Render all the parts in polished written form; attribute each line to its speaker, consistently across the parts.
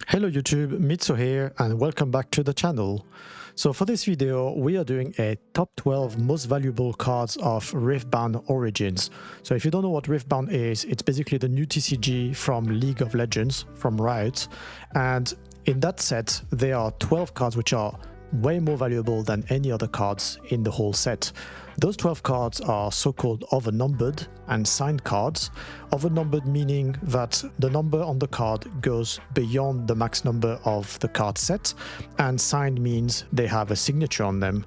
Speaker 1: Hello YouTube, Mitsu here and welcome back to the channel. So for this video we are doing a top 12 most valuable cards of Riftbound Origins. So if you don't know what Riftbound is, it's basically the new TCG from League of Legends from Riot, and in that set there are 12 cards which are way more valuable than any other cards in the whole set. Those 12 cards are so-called overnumbered and signed cards. Overnumbered meaning that the number on the card goes beyond the max number of the card set, and signed means they have a signature on them.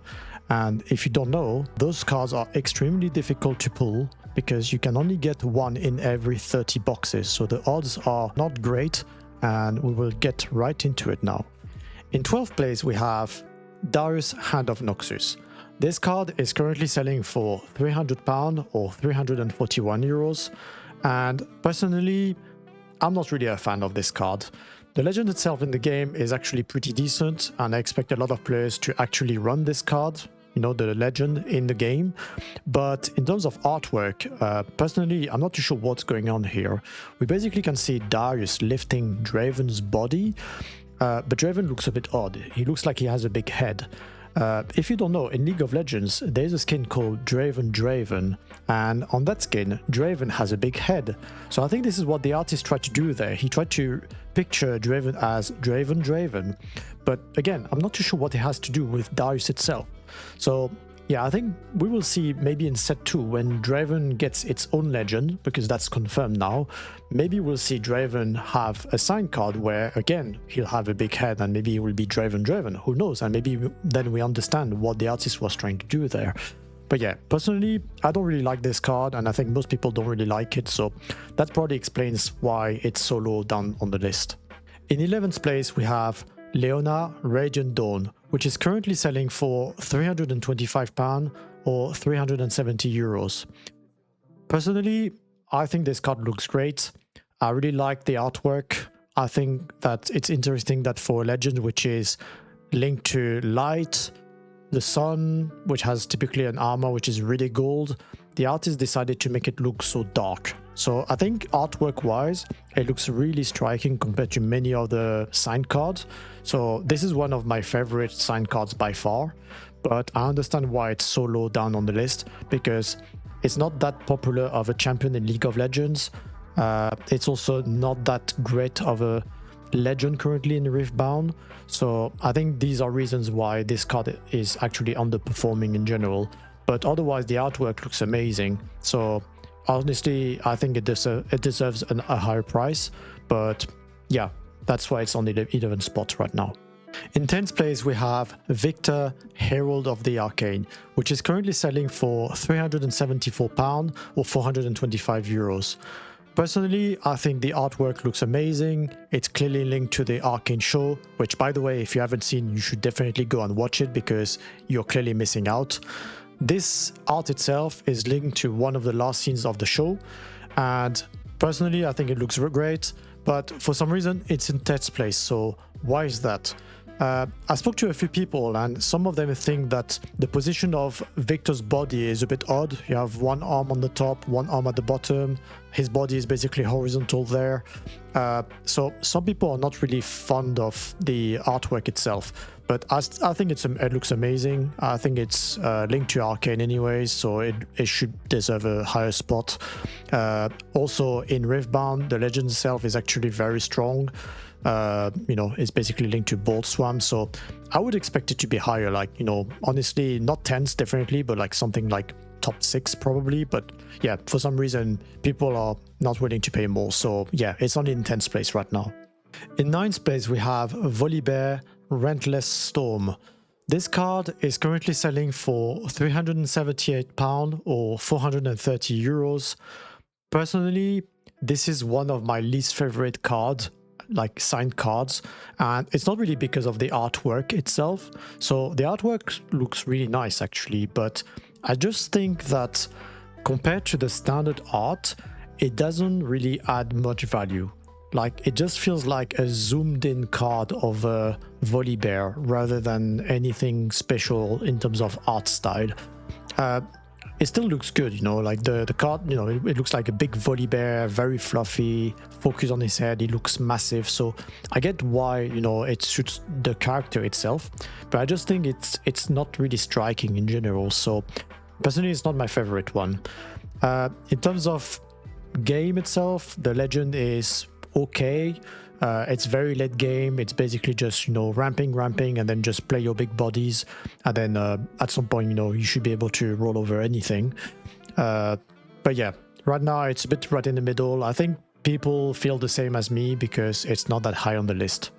Speaker 1: And if you don't know, those cards are extremely difficult to pull because you can only get one in every 30 boxes, so the odds are not great, and we will get right into it now. In 12th place we have Darius Hand of Noxus. This card is currently selling for £300 or 341 euros, and personally I'm not really a fan of this card. The legend itself in the game is actually pretty decent, and I expect a lot of players to actually run this card, you know, the legend in the game. But in terms of artwork, personally I'm not too sure what's going on here. We basically can see Darius lifting Draven's body, but Draven looks a bit odd. He looks like he has a big head. If you don't know, in League of Legends there's a skin called Draven, and on that skin Draven has a big head. So I think this is what the artist tried to do there. He tried to picture Draven as Draven, but again I'm not too sure what it has to do with Darius itself. So yeah, I think we will see maybe in set 2 when Draven gets its own legend, because that's confirmed now. Maybe we'll see Draven have a signed card where again he'll have a big head and maybe he will be Draven, who knows, and maybe then we understand what the artist was trying to do there. But yeah, personally I don't really like this card, and I think most people don't really like it, so that probably explains why it's so low down on the list. In 11th place we have Leona Radiant Dawn, which is currently selling for £325 or 370 euros. Personally, I think this card looks great. I really like the artwork. I think that it's interesting that for a legend which is linked to light, the sun, which has typically an armor which is really gold, the artist decided to make it look so dark. So I think artwork wise it looks really striking compared to many other signed cards. So this is one of my favorite signed cards by far, but I understand why it's so low down on the list, because it's not that popular of a champion in League of Legends. It's also not that great of a legend currently in Riftbound. So I think these are reasons why this card is actually underperforming in general, but otherwise the artwork looks amazing. So honestly I think it deserves a higher price, but yeah, that's why it's on the 11th spot right now. In 10th place we have Victor, Herald of the Arcane, which is currently selling for £374 or 425 euros. Personally, I think the artwork looks amazing. It's clearly linked to the Arcane show, which by the way, if you haven't seen, you should definitely go and watch it because you're clearly missing out. This art itself is linked to one of the last scenes of the show, and personally I think it looks great, but for some reason it's in 10th place. So why is that? I spoke to a few people and some of them think that the position of Victor's body is a bit odd. You have one arm on the top, one arm at the bottom. His body is basically horizontal there. So some people are not really fond of the artwork itself, but I think it looks amazing. I think it's linked to Arcane anyways, so it should deserve a higher spot. Also in Riftbound, the legend itself is actually very strong. You know, it's basically linked to Bolt Swam, so I would expect it to be higher, like, you know, honestly not 10s definitely, but like something like top 6 probably. But yeah, for some reason people are not willing to pay more, so yeah, it's only in 10th place right now. In 9th place we have Volibear Rentless Storm. This card is currently selling for £378 or 430 euros. Personally, this is one of my least favorite cards, like signed cards, and it's not really because of the artwork itself. So the artwork looks really nice actually, but I just think that compared to the standard art, it doesn't really add much value. Like, it just feels like a zoomed in card of a Volibear rather than anything special in terms of art style. it still looks good, you know, like the card, you know, it looks like a big volley bear, very fluffy, focus on his head, it looks massive. So I get why, you know, it suits the character itself, but I just think it's not really striking in general. So personally, it's not my favorite one. In terms of game itself, the legend is okay. It's very late game. It's basically just, you know, ramping, and then just play your big bodies. And then at some point, you know, you should be able to roll over anything. But yeah, right now it's a bit right in the middle. I think people feel the same as me because it's not that high on the list.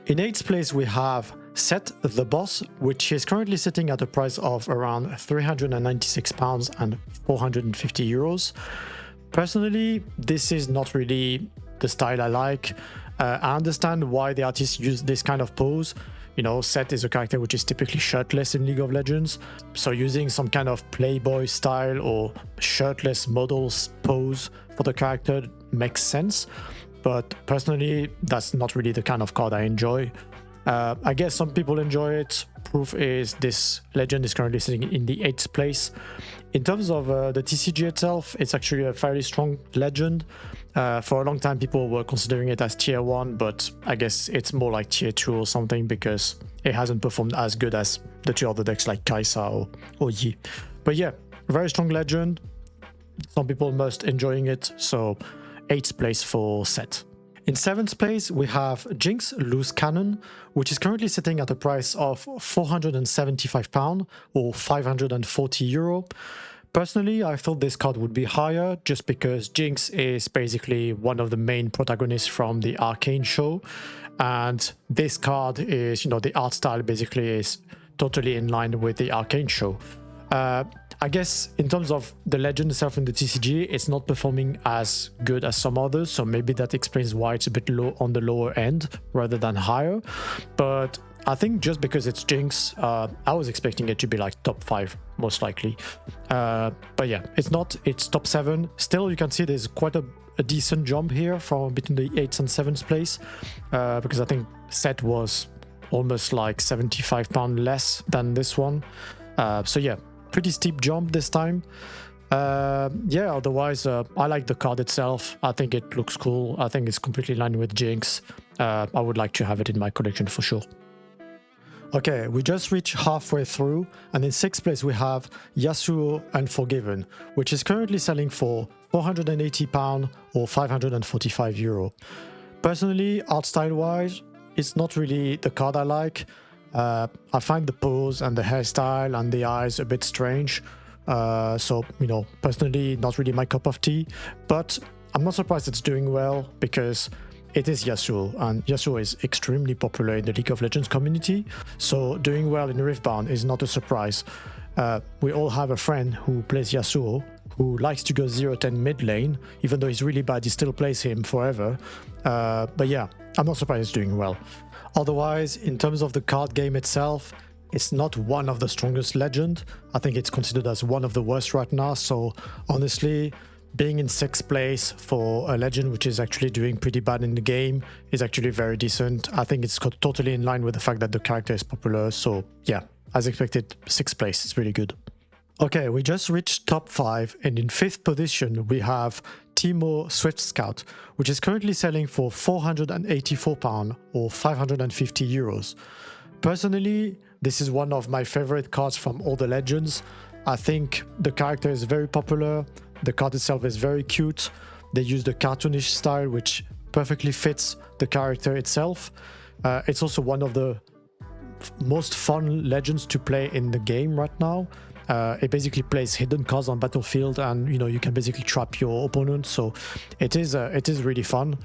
Speaker 1: In 8th place, we have Set the Boss, which is currently sitting at a price of around £396 and 450 euros. Personally, this is not really the style I like. I understand why the artists use this kind of pose. You know, Set is a character which is typically shirtless in League of Legends, so using some kind of Playboy style or shirtless models pose for the character makes sense, but personally, that's not really the kind of card I enjoy. I guess some people enjoy it. Proof is this legend is currently sitting in the 8th place. In terms of the TCG itself, it's actually a fairly strong legend. For a long time, people were considering it as tier 1, but I guess it's more like tier 2 or something because it hasn't performed as good as the 2 other decks like Kai'Sa or Yi. But yeah, very strong legend. Some people most enjoying it, so 8th place for Set. In 7th place, we have Jinx Loose Cannon, which is currently sitting at a price of £475 or 540 euro. Personally, I thought this card would be higher just because Jinx is basically one of the main protagonists from the Arcane show. And this card is, you know, the art style basically is totally in line with the Arcane show. I guess in terms of the legend itself in the TCG, it's not performing as good as some others, so maybe that explains why it's a bit low on the lower end rather than higher. But I think just because it's Jinx, I was expecting it to be like top 5 most likely. But yeah, it's not, it's top 7. Still, you can see there's quite a decent jump here from between the 8th and 7th place, because I think Set was almost like £75 less than this one. So yeah, pretty steep jump this time. Yeah, otherwise I like the card itself. I think it looks cool. I think it's completely in line with Jinx. I would like to have it in my collection for sure. Okay, we just reached halfway through, and in 6th place we have Yasuo Unforgiven, which is currently selling for £480 or 545 euro. Personally, art style wise, it's not really the card I like. I find the pose and the hairstyle and the eyes a bit strange. So, you know, personally, not really my cup of tea. But I'm not surprised it's doing well because it is Yasuo, and Yasuo is extremely popular in the League of Legends community. So doing well in Riftbound is not a surprise. We all have a friend who plays Yasuo, who likes to go 0-10 mid lane. Even though he's really bad, he still plays him forever. But yeah, I'm not surprised it's doing well. Otherwise, in terms of the card game itself, it's not one of the strongest legend. I think it's considered as one of the worst right now. So honestly, being in 6th place for a legend which is actually doing pretty bad in the game is actually very decent. I think it's totally in line with the fact that the character is popular. So yeah, as expected, 6th place, it's really good. Okay, we just reached top 5, and in 5th position we have Teemo Swift Scout, which is currently selling for £484 or 550 euros. Personally, this is one of my favorite cards from all the legends. I think the character is very popular, the card itself is very cute, they use the cartoonish style which perfectly fits the character itself. It's also one of the most fun legends to play in the game right now. It basically plays hidden cards on battlefield, and you know, you can basically trap your opponent, so it is really fun.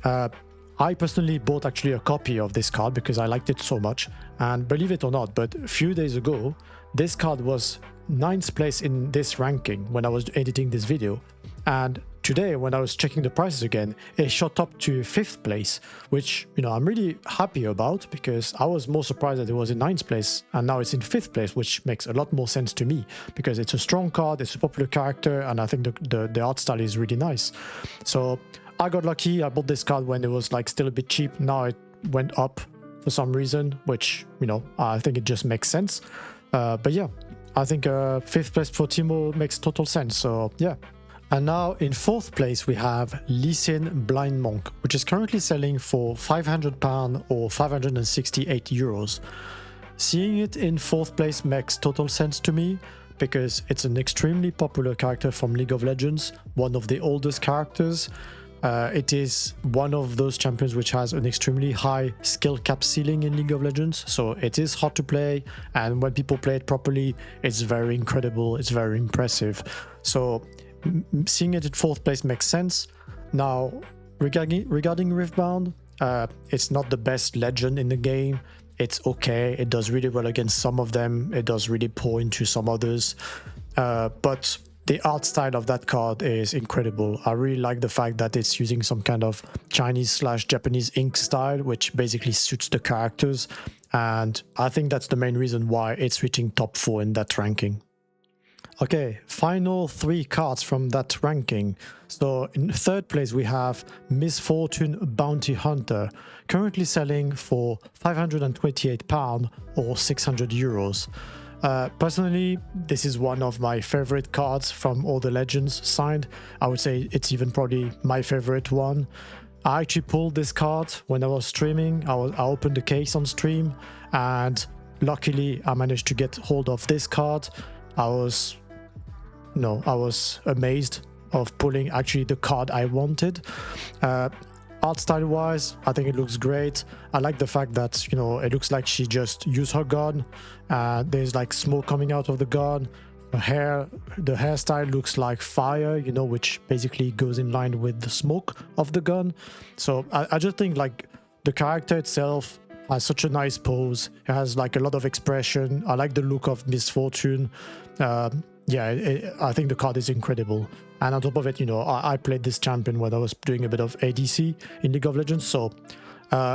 Speaker 1: I personally bought actually a copy of this card because I liked it so much, and believe it or not, but a few days ago this card was 9th place in this ranking when I was editing this video, and today when I was checking the prices again, it shot up to 5th place, which, you know, I'm really happy about because I was more surprised that it was in 9th place and now it's in 5th place, which makes a lot more sense to me because it's a strong card, it's a popular character, and I think the art style is really nice. So I got lucky. I bought this card when it was like still a bit cheap. Now it went up for some reason, which, you know, I think it just makes sense. But yeah, I think 5th place for Teemo makes total sense, so yeah. And now in 4th place we have Lee Sin Blind Monk, which is currently selling for £500 or 568 euros. Seeing it in 4th place makes total sense to me, because it's an extremely popular character from League of Legends, one of the oldest characters. It is one of those champions which has an extremely high skill cap ceiling in League of Legends, so it is hard to play, and when people play it properly, it's very incredible, it's very impressive. So seeing it in 4th place makes sense. Now, regarding Riftbound, it's not the best legend in the game. It's okay, it does really well against some of them, it does really poor into some others, but the art style of that card is incredible. I really like the fact that it's using some kind of Chinese/Japanese ink style, which basically suits the characters, and I think that's the main reason why it's reaching top 4 in that ranking. Okay, final 3 cards from that ranking. So in 3rd place we have Misfortune Bounty Hunter, currently selling for £528 or 600 euros. Personally, this is one of my favorite cards from all the Legends signed. I would say it's even probably my favorite one. I actually pulled this card when I was streaming. I opened the case on stream, and luckily I managed to get hold of this card. I was amazed of pulling actually the card I wanted. Art style wise, I think it looks great. I like the fact that, it looks like she just used her gun. There's like smoke coming out of the gun. The hairstyle looks like fire, which basically goes in line with the smoke of the gun. So I just think like the character itself has such a nice pose. It has like a lot of expression. I like the look of Misfortune. I think the card is incredible. And on top of it, I played this champion when I was doing a bit of ADC in League of Legends. So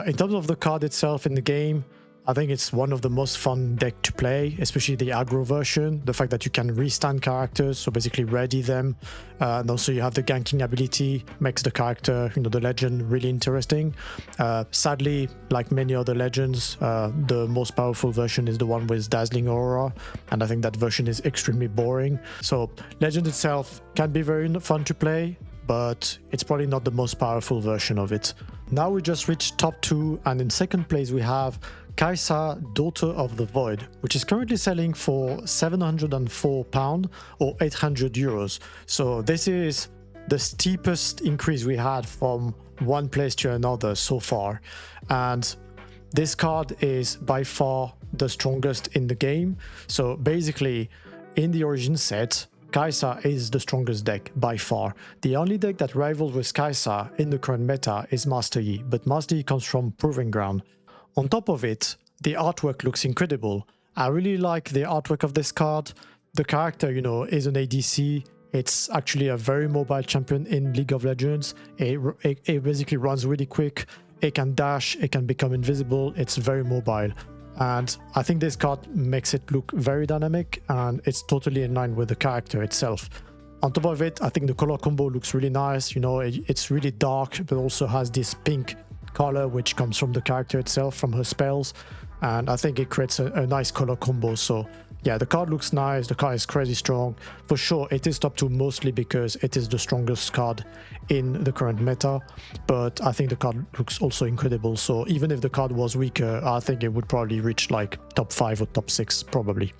Speaker 1: in terms of the card itself in the game, I think it's one of the most fun deck to play, especially the aggro version. The fact that you can restand characters, so basically ready them. And also you have the ganking ability, makes the character, the legend, really interesting. Sadly, like many other legends, the most powerful version is the one with Dazzling Aura, and I think that version is extremely boring. So legend itself can be very fun to play, but it's probably not the most powerful version of it. Now we just reached top 2, and in 2nd place we have Kai'Sa, Daughter of the Void, which is currently selling for £704 or 800 euros. So this is the steepest increase we had from one place to another so far. And this card is by far the strongest in the game. So basically, in the Origin set, Kai'Sa is the strongest deck by far. The only deck that rivals with Kai'Sa in the current meta is Master Yi, but Master Yi comes from Proving Ground. On top of it, the artwork looks incredible. I really like the artwork of this card. The character, is an ADC. It's actually a very mobile champion in League of Legends. It basically runs really quick. It can dash, it can become invisible. It's very mobile. And I think this card makes it look very dynamic, and it's totally in line with the character itself. On top of it, I think the color combo looks really nice. It's really dark, but also has this pink color which comes from the character itself, from her spells, and I think it creates a nice color combo. So yeah, the card looks nice, the card is crazy strong. For sure, it is top 2 mostly because it is the strongest card in the current meta, but I think the card looks also incredible. So even if the card was weaker, I think it would probably reach like top 5 or top 6 probably.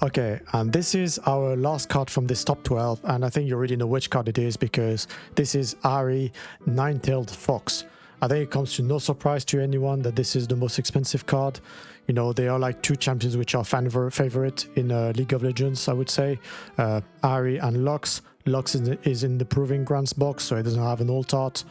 Speaker 1: Okay, and this is our last card from this top 12, and I think you already know which card it is because this is Ahri, Nine-Tailed Fox. I think it comes to no surprise to anyone that this is the most expensive card. There are like 2 champions which are fan favorite in League of Legends, I would say. Ahri and Lux. Lux is in the Proving Grounds box, so it doesn't have an alt art,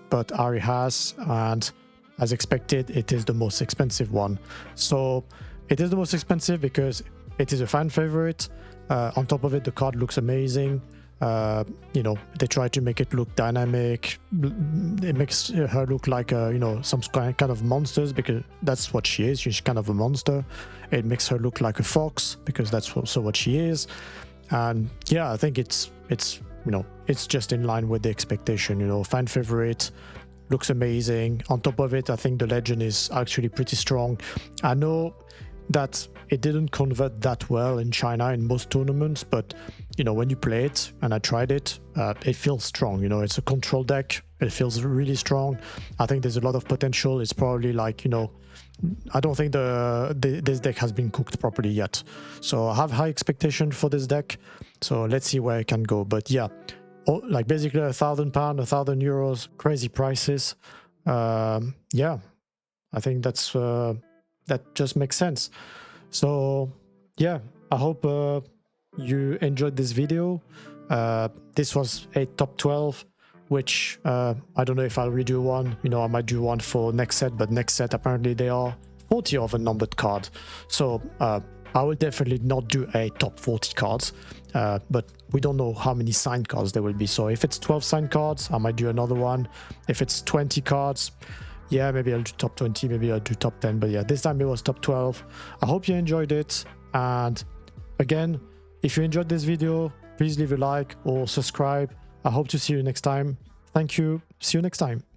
Speaker 1: but Ahri has, and as expected, it is the most expensive one. So it is the most expensive because it is a fan favorite. On top of it, the card looks amazing. They try to make it look dynamic. It makes her look like some kind of monsters, because that's what she is. She's kind of a monster. It makes her look like a fox because that's also what she is. And yeah, I think it's just in line with the expectation. Fan favorite, looks amazing. On top of it, I think the legend is actually pretty strong. I know that it didn't convert that well in China in most tournaments, but you know, when you play it, and I tried it, it feels strong. You know, it's a control deck. It feels really strong. I think there's a lot of potential. It's probably like, you know, I don't think this deck has been cooked properly yet. So I have high expectation for this deck. So let's see where it can go. But yeah, like basically £1,000, €1,000, crazy prices. Yeah, I think that's that just makes sense. So yeah, I hope you enjoyed this video. This was a top 12, which I don't know if I'll redo one. You know, I might do one for next set, but next set apparently they are 40 overnumbered cards. So I will definitely not do a top 40 cards, but we don't know how many signed cards there will be. So if it's 12 signed cards, I might do another one. If it's 20 cards, yeah, maybe I'll do top 20, maybe I'll do top 10. But yeah, this time it was top 12. I hope you enjoyed it. And again, if you enjoyed this video, please leave a like or subscribe. I hope to see you next time. Thank you. See you next time.